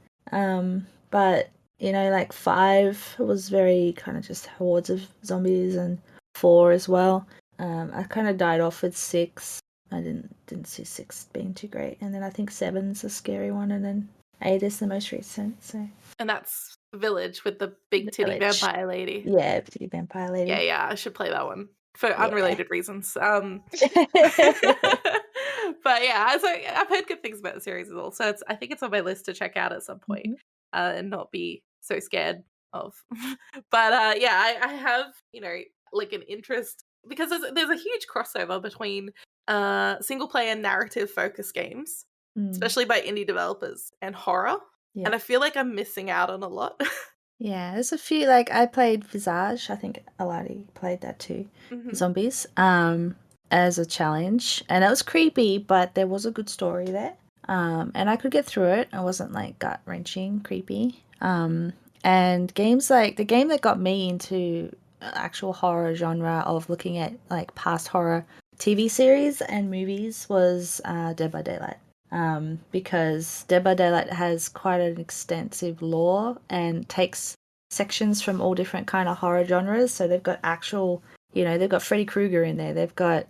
But you know, like 5 was very kind of just hordes of zombies, and 4 as well. I kind of died off with 6. I didn't see 6 being too great, and then I think 7's a scary one, and then 8 is the most recent. So And that's Village with the big The titty Village. vampire lady. Yeah, Petty Vampire Lady. Yeah, I should play that one for Yeah. unrelated reasons. But yeah, so I've heard good things about the series as well. So I think it's on my list to check out at some point, Mhm. and not be so scared of. But yeah, I have, like an interest because there's a huge crossover between single player narrative focused games, Mm, especially by indie developers, and horror. Yeah. And I feel like I'm missing out on a lot. Yeah, there's a few, like, I played Visage. I think Aladi played that too. Mhm. Zombies, as a challenge. And it was creepy, but there was a good story there. And I could get through it. It wasn't, like, gut-wrenching creepy. And games like the game that got me into actual horror genre of looking at, like, past horror TV series and movies was Dead by Daylight. Because Dead by Daylight has quite an extensive lore and takes sections from all different kind of horror genres. So they've got actual, they've got Freddy Krueger in there. They've got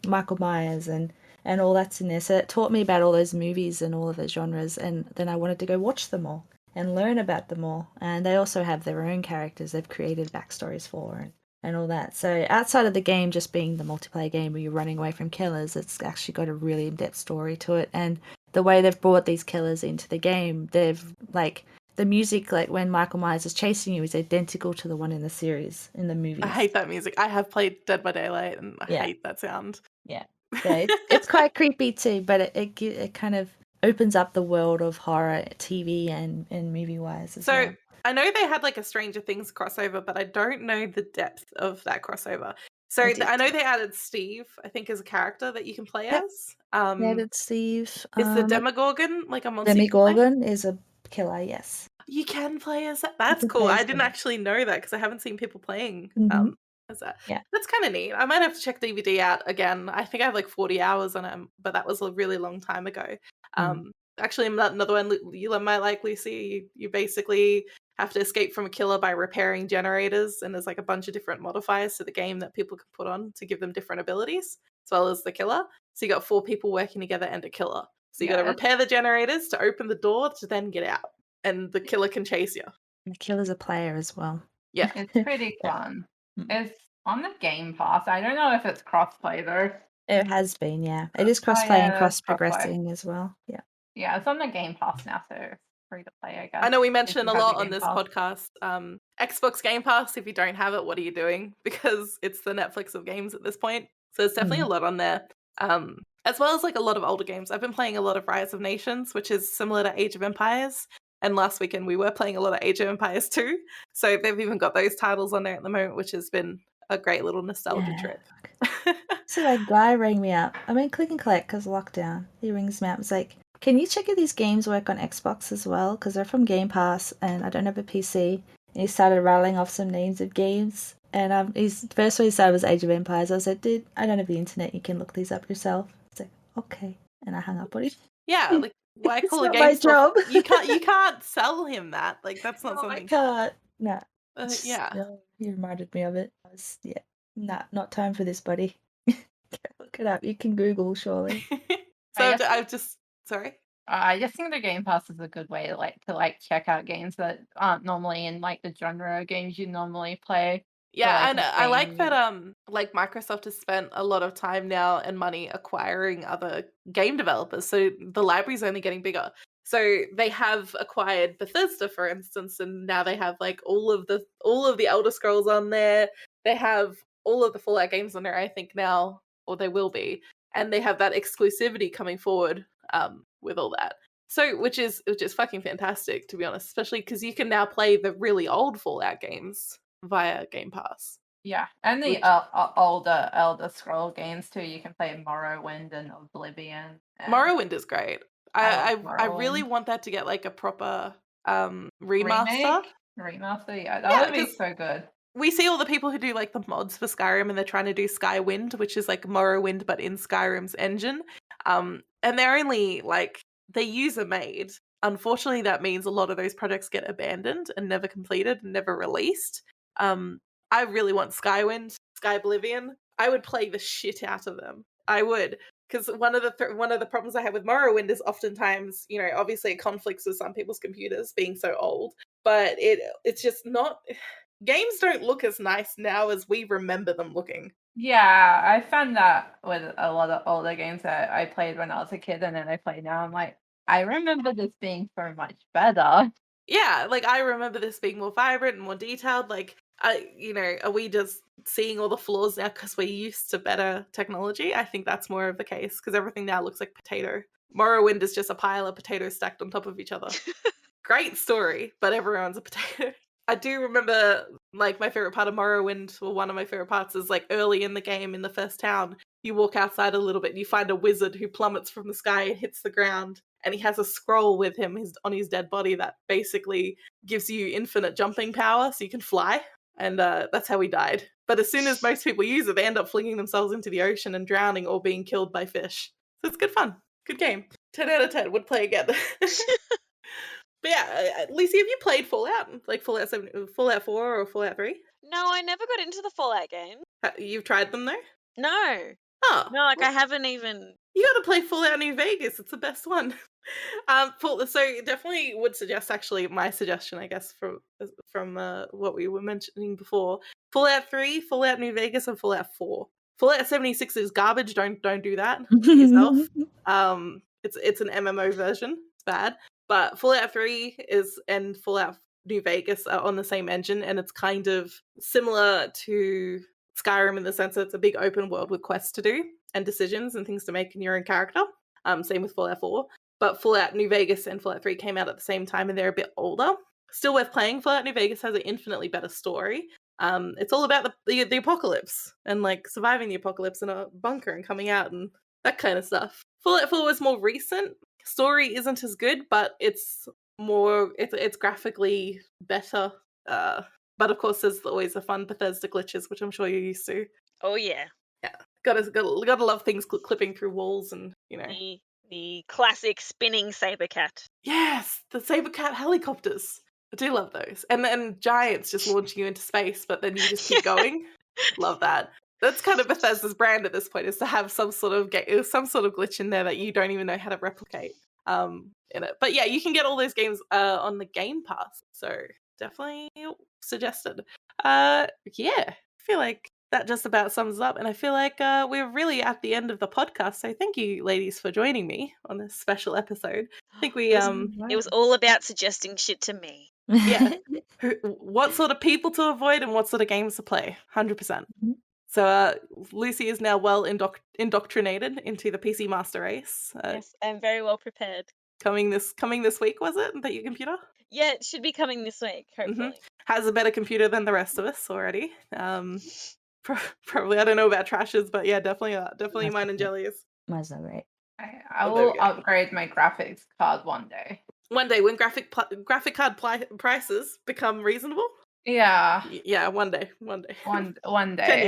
Michael Myers and all that's in there. So it taught me about all those movies and all of those genres. And then I wanted to go watch them all and learn about them all. And they also have their own characters they've created backstories for and all that. So outside of the game just being the multiplayer game where you're running away from killers, it's actually got a really in-depth story to it. And the way they've brought these killers into the game, they've, like, the music, like when Michael Myers is chasing you, is identical to the one in the series, in the movies. I hate that music. I have played Dead by Daylight, and I Yeah. hate that sound. Yeah. So it's quite creepy too, but it kind of opens up the world of horror TV and movie-wise as So well. I know they had like a Stranger Things crossover, but I don't know the depth of that crossover. So They did. I know they added Steve, I think, as a character that you can play Yep. as. Yeah, that's Steve. Is the Demogorgon like a monster you can play? Demogorgon is a killer, yes. You can play as that. That's can cool. play I as didn't them. actually know that because I haven't seen people playing Mhm. as that. Yeah. That's kind of neat. I might have to check DVD out again. I think I have like 40 hours on it, but that was a really long time ago. Actually, another one you might like, Lucy. You basically have to escape from a killer by repairing generators, and there's like a bunch of different modifiers to the game that people can put on to give them different abilities, as well as the killer. So you got 4 people working together and a killer. So you got to repair the generators to open the door to then get out, and the killer can chase you. And the killer's a player as well. Yeah. It's pretty fun. Mm. It's on the Game Pass. I don't know if it's crossplay though. It has been, yeah. It is crossplay and yeah, cross it's crossplay. progressing as well. Yeah. Yeah, it's on the Game Pass now, so it's free to play, I guess. I know we if mention you a have lot the on Game this Pass. podcast. Xbox Game Pass, if you don't have it, what are you doing? Because it's the Netflix of games at this point. So there's definitely a lot on there. As well as like a lot of older games. I've been playing a lot of Rise of Nations, which is similar to Age of Empires. And last weekend we were playing a lot of Age of Empires too. So they've even got those titles on there at the moment, which has been a great little nostalgia trip. So that guy rang me up. I mean, click and collect because lockdown. He rings me up. He's like, "Can you check if these games work on Xbox as well? Because they're from Game Pass, and I don't have a PC." And he started rattling off some names of games. And his first one he said was Age of Empires. I was like, "Dude, I don't have the internet. You can look these up yourself." He's like, "Okay," and I hung up on him. Yeah, like why It's call a not my game store? job. You can't sell him that. Like that's not No, I something. can't. No. Yeah. No, he reminded me of it. I was, not time for this, buddy. Look it up. You can Google, surely. So guess- I've just sorry. I just think the Game Pass is a good way to check out games that aren't normally in like the genre of games you normally play. Yeah, like, and the I like game- that like Microsoft has spent a lot of time now and money acquiring other game developers. So the library's only getting bigger. So they have acquired Bethesda, for instance, and now they have like all of the Elder Scrolls on there. They have all of the Fallout games on there, I think now, or they will be. And they have that exclusivity coming forward with all that. So which is fucking fantastic, to be honest, especially because you can now play the really old Fallout games via Game Pass. Yeah, and the Which- older Elder Scroll games too. You can play Morrowind and Oblivion. And Morrowind is great. I I love really Morrowind. want that to get like a proper remaster. Remaster, yeah, that Yeah, would be 'cause- so good. We see all the people who do like the mods for Skyrim, and they're trying to do Skywind, which is like Morrowind but in Skyrim's engine. And they're only like they're user made. Unfortunately, that means a lot of those projects get abandoned and never completed and never released. I really want Skywind, Skyblivion. I would play the shit out of them. I would. because one of the problems I have with Morrowind is oftentimes, obviously it conflicts with some people's computers being so old, but it's just not. Games don't look as nice now as we remember them looking. Yeah, I found that with a lot of older games that I played when I was a kid and then I play now. I'm like, I remember this being so much better. Yeah, like I remember this being more vibrant and more detailed. Like, are we just seeing all the flaws now because we're used to better technology? I think that's more of the case because everything now looks like potato. Morrowind is just a pile of potatoes stacked on top of each other. Great story, but everyone's a potato. I do remember, like, my favorite part of Morrowind, or one of my favorite parts, is like early in the game in the first town. You walk outside a little bit and you find a wizard who plummets from the sky and hits the ground. And he has a scroll with him on his dead body that basically gives you infinite jumping power so you can fly. And that's how he died. But as soon as most people use it, they end up flinging themselves into the ocean and drowning or being killed by fish. So it's good fun. Good game. 10 out of 10. Would play again. But yeah, Lucy, have you played Fallout? Like Fallout 7, Fallout 4 or Fallout 3? No, I never got into the Fallout game. You've tried them though? No. Oh. No, like well, I haven't even. You gotta play Fallout New Vegas. It's the best one. So definitely would suggest, actually, my suggestion, I guess, from what we were mentioning before. Fallout 3, Fallout New Vegas, and Fallout 4. Fallout 76 is garbage. Don't do that yourself. It's an MMO version. It's bad. But Fallout 3 and Fallout New Vegas are on the same engine, and it's kind of similar to Skyrim in the sense that it's a big open world with quests to do and decisions and things to make in your own character. Same with Fallout 4. But Fallout New Vegas and Fallout 3 came out at the same time, and they're a bit older. Still worth playing. Fallout New Vegas has an infinitely better story. It's all about the apocalypse and like surviving the apocalypse in a bunker and coming out and that kind of stuff. Fallout 4 was more recent. Story isn't as good, but it's graphically better. But of course, there's always the fun Bethesda glitches, which I'm sure you're used to. Oh yeah. Yeah, gotta love things clipping through walls and The classic spinning saber cat. Yes, the saber cat helicopters. I do love those, and giants just launching you into space, but then you just keep going. Love that. That's kind of Bethesda's brand at this point, is to have some sort of glitch in there that you don't even know how to replicate. In it, but yeah, you can get all those games on the Game Pass, so definitely suggested. Yeah, I feel like that just about sums up, and I feel like we're really at the end of the podcast. So thank you, ladies, for joining me on this special episode. I think we It was all about suggesting shit to me. yeah, what sort of people to avoid and what sort of games to play. 100%. So Lucy is now well indoctrinated into the PC Master Race. Yes, I'm very well prepared. Coming this week, was it? That your computer? Yeah, it should be coming this week, hopefully. Has a better computer than the rest of us already. Probably, I don't know about Trash's, but yeah, definitely mine and Jelli's. Mine's not great. I will upgrade my graphics card one day. One day, when graphic card prices become reasonable. Yeah. Yeah, one day. One day. 10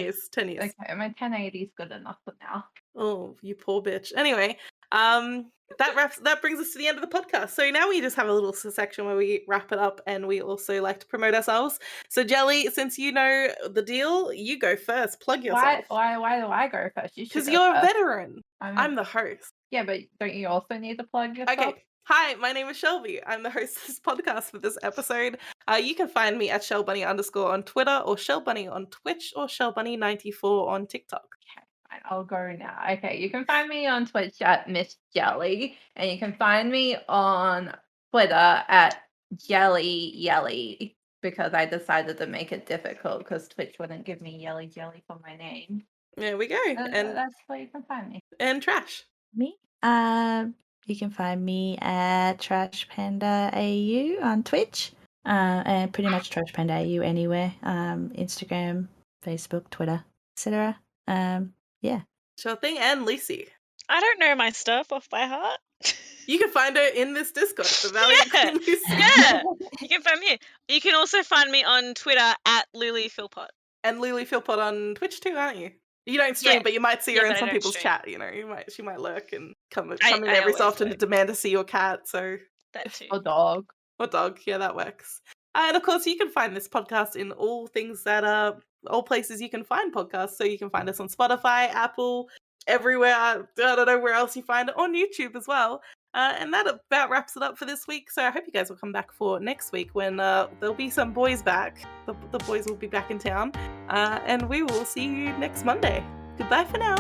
years. Okay, my 1080 is good enough for now. Oh, you poor bitch. Anyway, that brings us to the end of the podcast. So now we just have a little section where we wrap it up, and we also like to promote ourselves. So Jelli, since you know the deal, you go first. Plug yourself. Why do I go first? Because you're a veteran. I'm the host. Yeah, but don't you also need to plug yourself? Okay. Hi, my name is Selby. I'm the host of this podcast for this episode. You can find me at ShellBunny_ on Twitter, or ShellBunny on Twitch, or ShellBunny94 on TikTok. Okay, fine. I'll go now. Okay, you can find me on Twitch at Miss Jelli, and you can find me on Twitter at Jelli, because I decided to make it difficult because Twitch wouldn't give me Jelli for my name. There we go. And that's where you can find me. And Trash. Me? You can find me at Trashpanda AU on Twitch, and pretty much Trashpanda AU anywhere. Instagram, Facebook, Twitter, etc. Yeah. Sure thing. And Lucy. I don't know my stuff off by heart. You can find her in this Discord. The Valiant Queen Lucy. Yeah. You can find me here. You can also find me on Twitter at LuliPhilpot. And LuliPhilpot on Twitch too, aren't you? You don't stream, but you might see her in some people's chat. She might lurk and come in every so often to demand to see your cat. So that too. Or dog. Yeah, that works. And of course, you can find this podcast in all things that are all places you can find podcasts. So you can find us on Spotify, Apple, everywhere. I don't know where else you find it, on YouTube as well. And that about wraps it up for this week. So I hope you guys will come back for next week when there'll be some boys back. The boys will be back in town. And we will see you next Monday. Goodbye for now.